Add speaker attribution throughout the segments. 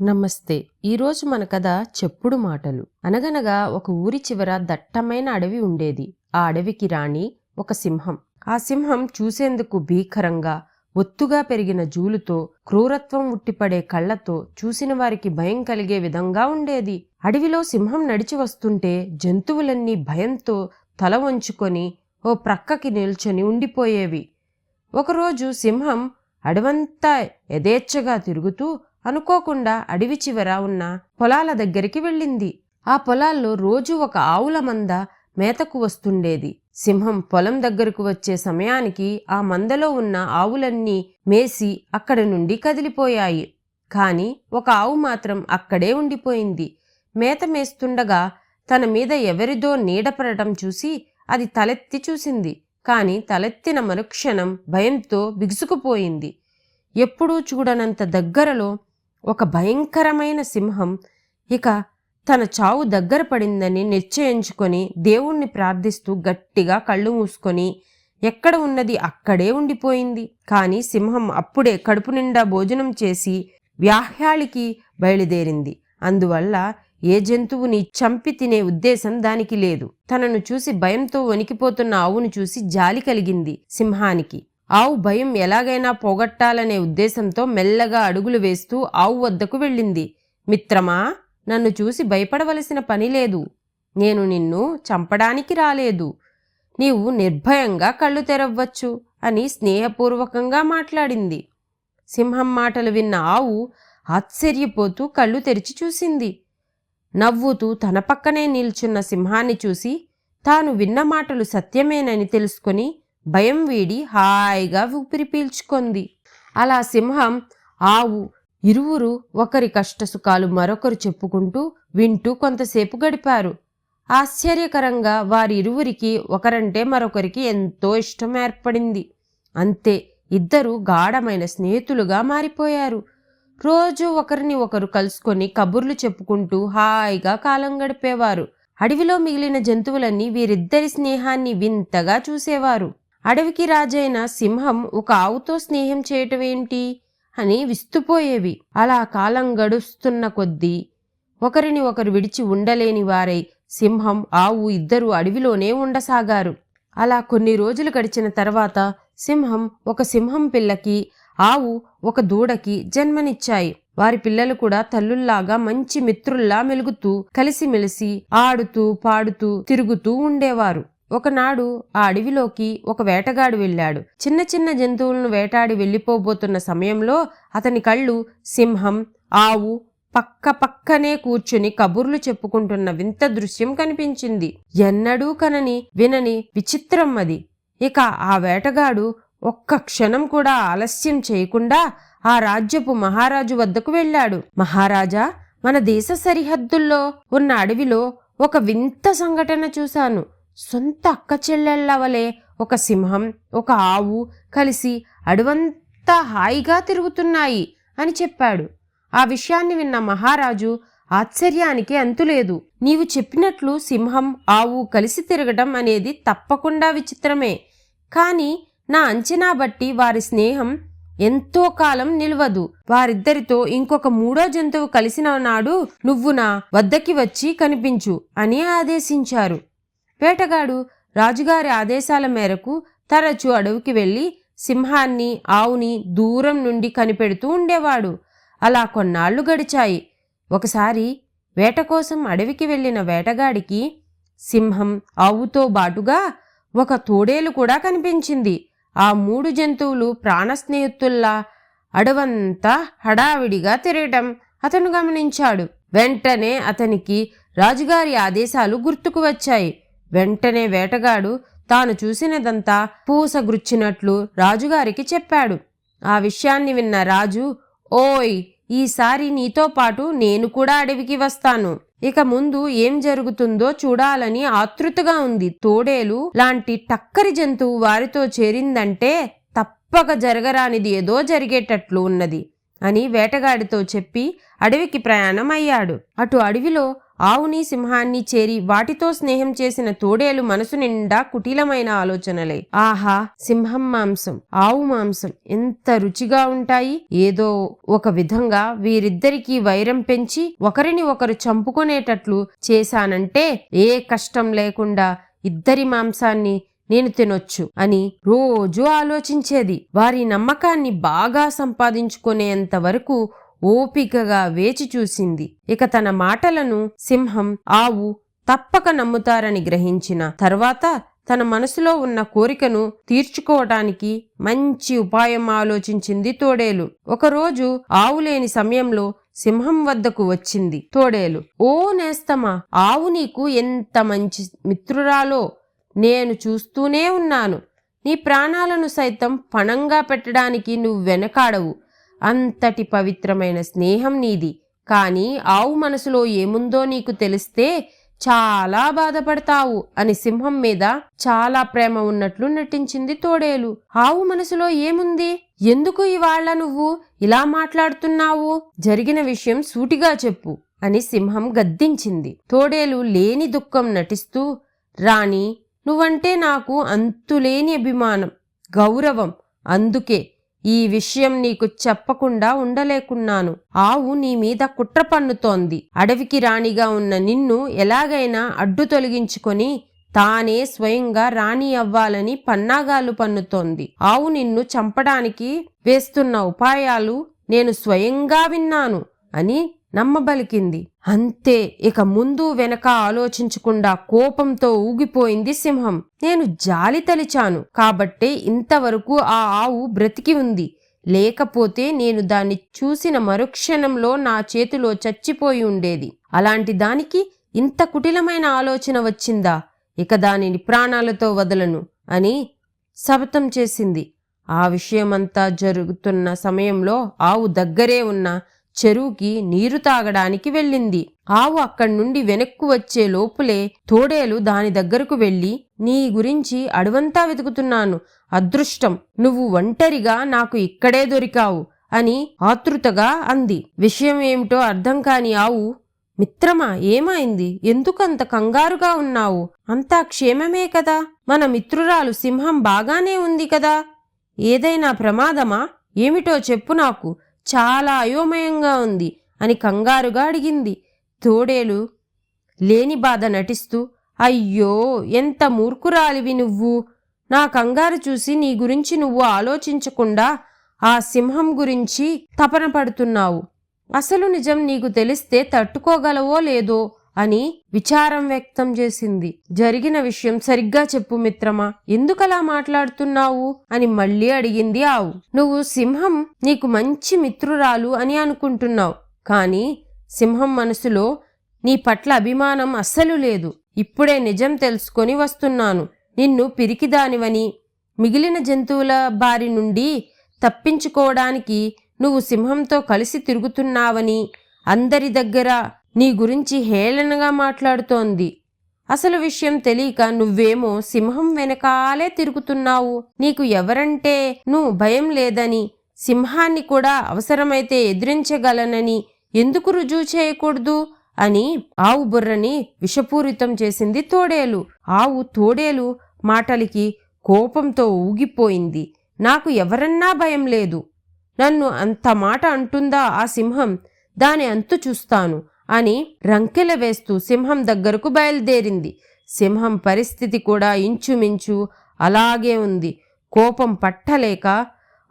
Speaker 1: నమస్తే. ఈరోజు మన కథ చెప్పుడు మాటలు. అనగనగా ఒక ఊరి చివర దట్టమైన అడవి ఉండేది. ఆ అడవికి రాణి ఒక సింహం. ఆ సింహం చూసేందుకు భీకరంగా, ఒత్తుగా పెరిగిన జూలుతో, క్రూరత్వం ఉట్టిపడే కళ్లతో చూసిన వారికి భయం కలిగే విధంగా ఉండేది. అడవిలో సింహం నడిచి వస్తుంటే జంతువులన్నీ భయంతో తల వంచుకొని ఓ ప్రక్కకి నిల్చొని ఉండిపోయేవి. ఒకరోజు సింహం అడవంతా యథేచ్ఛగా తిరుగుతూ అనుకోకుండా అడవి చివర ఉన్న పొలాల దగ్గరికి వెళ్ళింది. ఆ పొలాల్లో రోజు ఒక ఆవుల మంద మేతకు వస్తుండేది. సింహం పొలం దగ్గరకు వచ్చే సమయానికి ఆ మందలో ఉన్న ఆవులన్నీ మేసి అక్కడి నుండి కదిలిపోయాయి. కాని ఒక ఆవు మాత్రం అక్కడే ఉండిపోయింది. మేత మేస్తుండగా తన మీద ఎవరిదో నీడపడటం చూసి అది తలెత్తి చూసింది. కాని తలెత్తిన మరుక్షణం భయంతో బిగుసుకుపోయింది. ఎప్పుడూ చూడనంత దగ్గరలో ఒక భయంకరమైన సింహం ఇక తన చావు దగ్గర పడిందని నిశ్చయించుకొని దేవుణ్ణి ప్రార్థిస్తూ గట్టిగా కళ్ళు మూసుకొని ఎక్కడ ఉన్నది అక్కడే ఉండిపోయింది. కాని సింహం అప్పుడే కడుపు నిండా భోజనం చేసి వ్యాహ్యాళికి బయలుదేరింది. అందువల్ల ఏ జంతువుని చంపి తినే ఉద్దేశం దానికి లేదు. తనను చూసి భయంతో వణికిపోతున్న ఆవును చూసి జాలి కలిగింది సింహానికి. ఆవు భయం ఎలాగైనా పోగొట్టాలనే ఉద్దేశంతో మెల్లగా అడుగులు వేస్తూ ఆవు వద్దకు వెళ్ళింది. మిత్రమా, నన్ను చూసి భయపడవలసిన పని లేదు. నేను నిన్ను చంపడానికి రాలేదు. నీవు నిర్భయంగా కళ్ళు తెరవ్వచ్చు అని స్నేహపూర్వకంగా మాట్లాడింది. సింహం మాటలు విన్న ఆవు ఆశ్చర్యపోతూ కళ్ళు తెరిచి చూసింది. నవ్వుతూ తన పక్కనే నిల్చున్న సింహాన్ని చూసి తాను విన్న మాటలు సత్యమేనని తెలుసుకొని భయం వీడి హాయిగా ఊపిరి పీల్చుకుంది. అలా సింహం, ఆవు ఇరువురు ఒకరి కష్టసుఖాలు మరొకరు చెప్పుకుంటూ వింటూ కొంతసేపు గడిపారు. ఆశ్చర్యకరంగా వారిరువురికి ఒకరంటే మరొకరికి ఎంతో ఇష్టం ఏర్పడింది. అంతే, ఇద్దరు గాఢమైన స్నేహితులుగా మారిపోయారు. రోజు ఒకరిని ఒకరు కలుసుకొని కబుర్లు చెప్పుకుంటూ హాయిగా కాలం గడిపేవారు. అడవిలో మిగిలిన జంతువులన్నీ వీరిద్దరి స్నేహాన్ని వింతగా చూసేవారు. అడవికి రాజైన సింహం ఒక ఆవుతో స్నేహం చేయటమేంటి అని విస్తుపోయేవి. అలా కాలం గడుస్తున్న కొద్దీ ఒకరిని ఒకరు విడిచి ఉండలేని వారై సింహం, ఆవు ఇద్దరూ అడవిలోనే ఉండసాగారు. అలా కొన్ని రోజులు గడిచిన తర్వాత సింహం ఒక సింహం పిల్లకి, ఆవు ఒక దూడకి జన్మనిచ్చాయి. వారి పిల్లలు కూడా తల్లుల్లాగా మంచి మిత్రుల్లా మెలుగుతూ కలిసిమెలిసి ఆడుతూ పాడుతూ తిరుగుతూ ఉండేవారు. ఒకనాడు ఆ అడవిలోకి ఒక వేటగాడు వెళ్ళాడు. చిన్న చిన్న జంతువులను వేటాడి వెళ్ళిపోబోతున్న సమయంలో అతని కళ్ళు సింహం, ఆవు పక్క పక్కనే కూర్చుని కబుర్లు చెప్పుకుంటున్న వింత దృశ్యం కనిపించింది. ఎన్నడూ కనని వినని విచిత్రం అది. ఇక ఆ వేటగాడు ఒక్క క్షణం కూడా ఆలస్యం చేయకుండా ఆ రాజ్యపు మహారాజు వద్దకు వెళ్ళాడు. మహారాజా, మన దేశ సరిహద్దుల్లో ఉన్న అడవిలో ఒక వింత సంఘటన చూశాను. సొంత అక్క చెల్లెళ్ల వలె ఒక సింహం, ఒక ఆవు కలిసి అడవంతా హాయిగా తిరుగుతున్నాయి అని చెప్పాడు. ఆ విషయాన్ని విన్న మహారాజు ఆశ్చర్యానికి అంతులేదు. నీవు చెప్పినట్లు సింహం, ఆవు కలిసి తిరగడం అనేది తప్పకుండా విచిత్రమే. కాని నా అంచనా బట్టి వారి స్నేహం ఎంతో కాలం నిలవదు. వారిద్దరితో ఇంకొక మూడో జంతువు కలిసిన నాడు నువ్వు నా వద్దకి వచ్చి కనిపించు అని ఆదేశించారు. వేటగాడు రాజుగారి ఆదేశాల మేరకు తరచూ అడవికి వెళ్ళి సింహాన్ని, ఆవుని దూరం నుండి కనిపెడుతూ ఉండేవాడు. అలా కొన్నాళ్లు గడిచాయి. ఒకసారి వేట కోసం అడవికి వెళ్ళిన వేటగాడికి సింహం, ఆవుతో బాటుగా ఒక తోడేలు కూడా కనిపించింది. ఆ మూడు జంతువులు ప్రాణ స్నేహితుల్లా అడవంతా హడావిడిగా తిరగటం అతను గమనించాడు. వెంటనే అతనికి రాజుగారి ఆదేశాలు గుర్తుకు వచ్చాయి. వెంటనే వేటగాడు తాను చూసినదంతా పూసగుచ్చినట్లు రాజుగారికి చెప్పాడు. ఆ విషయాన్ని విన్న రాజు, ఓయ్, ఈసారి నీతో పాటు నేను కూడా అడవికి వస్తాను. ఇక ముందు ఏం జరుగుతుందో చూడాలని ఆతృతగా ఉంది. తోడేలు లాంటి టక్కరి జంతువు వారితో చేరిందంటే తప్పక జరగరానిది ఏదో జరిగేటట్లు ఉన్నది అని వేటగాడితో చెప్పి అడవికి ప్రయాణం అయ్యాడు. అటు అడవిలో ఆవుని సింహాన్ని చేరి వాటితో స్నేహం చేసిన తోడేలు మనసు నిండా కుటిలమైన ఆలోచనలే. ఆహా, సింహం మాంసం, ఆవు మాంసం ఎంత రుచిగా ఉంటాయి. ఏదో ఒక విధంగా వీరిద్దరికీ వైరం పెంచి ఒకరిని ఒకరు చంపుకునేటట్లు చేశానంటే ఏ కష్టం లేకుండా ఇద్దరి మాంసాన్ని నేను తినొచ్చు అని రోజూ ఆలోచించేది. వారి నమ్మకాన్ని బాగా సంపాదించుకునేంత వరకు ఓపికగా వేచి చూసింది. ఇక తన మాటలను సింహం, ఆవు తప్పక నమ్ముతారని గ్రహించిన తర్వాత తన మనసులో ఉన్న కోరికను తీర్చుకోవటానికి మంచి ఉపాయం ఆలోచించింది తోడేలు. ఒకరోజు ఆవు లేని సమయంలో సింహం వద్దకు వచ్చింది తోడేలు. ఓ నేస్తమా, ఆవు నీకు ఎంత మంచి మిత్రురాలో నేను చూస్తూనే ఉన్నాను. నీ ప్రాణాలను సైతం పణంగా పెట్టడానికి నువ్వు వెనకాడవు. అంతటి పవిత్రమైన స్నేహం నీది. కానీ ఆవు మనసులో ఏముందో నీకు తెలిస్తే చాలా బాధపడతావు అని సింహం మీద చాలా ప్రేమ ఉన్నట్లు నటించింది తోడేలు. ఆవు మనసులో ఏముంది? ఎందుకు ఇవాళ నువ్వు ఇలా మాట్లాడుతున్నావు? జరిగిన విషయం సూటిగా చెప్పు అని సింహం గద్దించింది. తోడేలు లేని దుఃఖం నటిస్తూ, రాణి, నువ్వంటే నాకు అంతులేని అభిమానం, గౌరవం. అందుకే ఈ విషయం నీకు చెప్పకుండా ఉండలేకున్నాను. ఆవు నీ మీద కుట్ర పన్నుతోంది. అడవికి రాణిగా ఉన్న నిన్ను ఎలాగైనా అడ్డు తొలగించుకొని తానే స్వయంగా రాణి అవ్వాలని పన్నాగాలు పన్నుతోంది. ఆవు నిన్ను చంపడానికి వేస్తున్న ఉపాయాలు నేను స్వయంగా విన్నాను అని నమ్మబలికింది. అంతే, ఇక ముందు వెనక ఆలోచించకుండా కోపంతో ఊగిపోయింది సింహం. నేను జాలి తలిచాను కాబట్టే ఇంతవరకు ఆ ఆవు బ్రతికి ఉంది. లేకపోతే నేను దాన్ని చూసిన మరుక్షణంలో నా చేతిలో చచ్చిపోయి ఉండేది. అలాంటి దానికి ఇంత కుటిలమైన ఆలోచన వచ్చిందా? ఇక దానిని ప్రాణాలతో వదలను అని శపథం చేసింది. ఆ విషయమంతా జరుగుతున్న సమయంలో ఆవు దగ్గరే ఉన్న చెరువుకి నీరు తాగడానికి వెళ్ళింది. ఆవు అక్కడి నుండి వెనక్కు వచ్చే లోపులే తోడేలు దాని దగ్గరకు వెళ్ళి, నీ గురించి అడవంతా వెతుకుతున్నాను. అదృష్టం, నువ్వు ఒంటరిగా నాకు ఇక్కడే దొరికావు అని ఆతృతగా అంది. విషయం ఏమిటో అర్థం కాని ఆవు, మిత్రమా, ఏమైంది? ఎందుకంత కంగారుగా ఉన్నావు? అంతా క్షేమమే కదా? మన మిత్రురాలు సింహం బాగానే ఉంది కదా? ఏదైనా ప్రమాదమా? ఏమిటో చెప్పు, నాకు చాలా అయోమయంగా ఉంది అని కంగారుగా అడిగింది. తోడేలు లేని బాధ నటిస్తూ, అయ్యో, ఎంత మూర్ఖురాలివి నువ్వు. నా కంగారు చూసి నీ గురించి నువ్వు ఆలోచించకుండా ఆ సింహం గురించి తపన పడుతున్నావు. అసలు నిజం నీకు తెలిస్తే తట్టుకోగలవో లేదో అని విచారం వ్యక్తం చేసింది. జరిగిన విషయం సరిగ్గా చెప్పు మిత్రమా, ఎందుకలా మాట్లాడుతున్నావు అని మళ్ళీ అడిగింది ఆవు. నువ్వు సింహం నీకు మంచి మిత్రురాలు అని అనుకుంటున్నావు, కానీ సింహం మనసులో నీ పట్ల అభిమానం అస్సలు లేదు. ఇప్పుడే నిజం తెలుసుకొని వస్తున్నాను. నిన్ను పిరికిదానివని, మిగిలిన జంతువుల బారి నుండి తప్పించుకోవడానికి నువ్వు సింహంతో కలిసి తిరుగుతున్నావని అందరి దగ్గర నీ గురించి హేళనగా మాట్లాడుతోంది. అసలు విషయం తెలియక నువ్వేమో సింహం వెనకాలే తిరుగుతున్నావు. నీకు ఎవరంటే నువ్వు భయం లేదని, సింహాన్ని కూడా అవసరమైతే ఎదిరించగలనని ఎందుకు రుజువు చేయకూడదు అని ఆవు బుర్రని విషపూరితం చేసింది తోడేలు. ఆవు తోడేలు మాటలకి కోపంతో ఊగిపోయింది. నాకు ఎవరన్నా భయం లేదు. నన్ను అంత మాట అంటుందా ఆ సింహం? దాని అంతు చూస్తాను అని రంకెల వేస్తూ సింహం దగ్గరకు బయలుదేరింది. సింహం పరిస్థితి కూడా ఇంచుమించు అలాగే ఉంది. కోపం పట్టలేక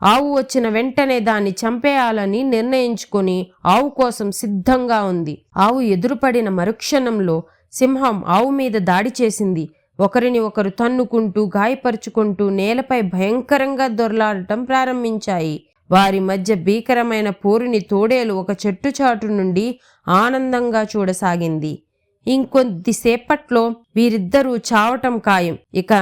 Speaker 1: ఆవు వచ్చిన వెంటనే దాన్ని చంపేయాలని నిర్ణయించుకొని ఆవు కోసం సిద్ధంగా ఉంది. ఆవు ఎదురుపడిన మరుక్షణంలో సింహం ఆవు మీద దాడి చేసింది. ఒకరిని ఒకరు తన్నుకుంటూ గాయపరుచుకుంటూ నేలపై భయంకరంగా దొర్లాడటం ప్రారంభించాయి. వారి మధ్య భీకరమైన పోరుని తోడేలు ఒక చెట్టు చాటు నుండి ఆనందంగా చూడసాగింది. ఇంకొద్దిసేపట్లో వీరిద్దరూ చావటం ఖాయం. ఇక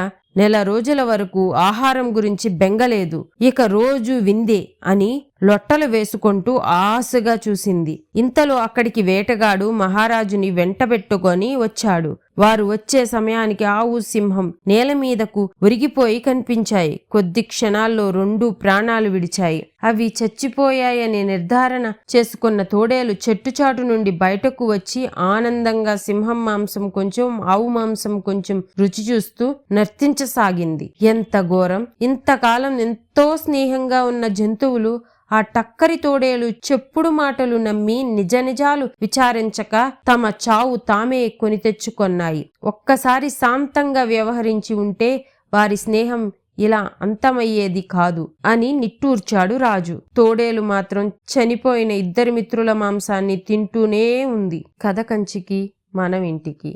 Speaker 1: నెల రోజుల వరకు ఆహారం గురించి బెంగలేదు. ఇక రోజు విందే అని లొట్టలు వేసుకుంటూ ఆశగా చూసింది. ఇంతలో అక్కడికి వేటగాడు మహారాజుని వెంటబెట్టుకొని వచ్చాడు. వారు వచ్చే సమయానికి ఆవు, సింహం నేల మీదకు ఒరిగిపోయి కనిపించాయి. కొద్ది క్షణాల్లో రెండూ ప్రాణాలు విడిచాయి. అవి చచ్చిపోయాయని నిర్ధారణ చేసుకున్న తోడేలు చెట్టుచాటు నుండి బయటకు వచ్చి ఆనందంగా సింహం మాంసం కొంచెం, ఆవు మాంసం కొంచెం రుచి చూస్తూ నర్తించసాగింది. ఎంత ఘోరం! ఇంతకాలం ఎంతో స్నేహంగా ఉన్న జంతువులు ఆ టక్కరి తోడేలు చెప్పుడు మాటలు నమ్మి నిజాలు విచారించక తమ చావు తామే కొని తెచ్చుకొన్నాయి. ఒక్కసారి శాంతంగా వ్యవహరించి ఉంటే వారి స్నేహం ఇలా అంతమయ్యేది కాదు అని నిట్టూర్చాడు రాజు. తోడేలు మాత్రం చనిపోయిన ఇద్దరి మిత్రుల మాంసాన్ని తింటూనే ఉంది. కథ కంచికి మనం ఇంటికి.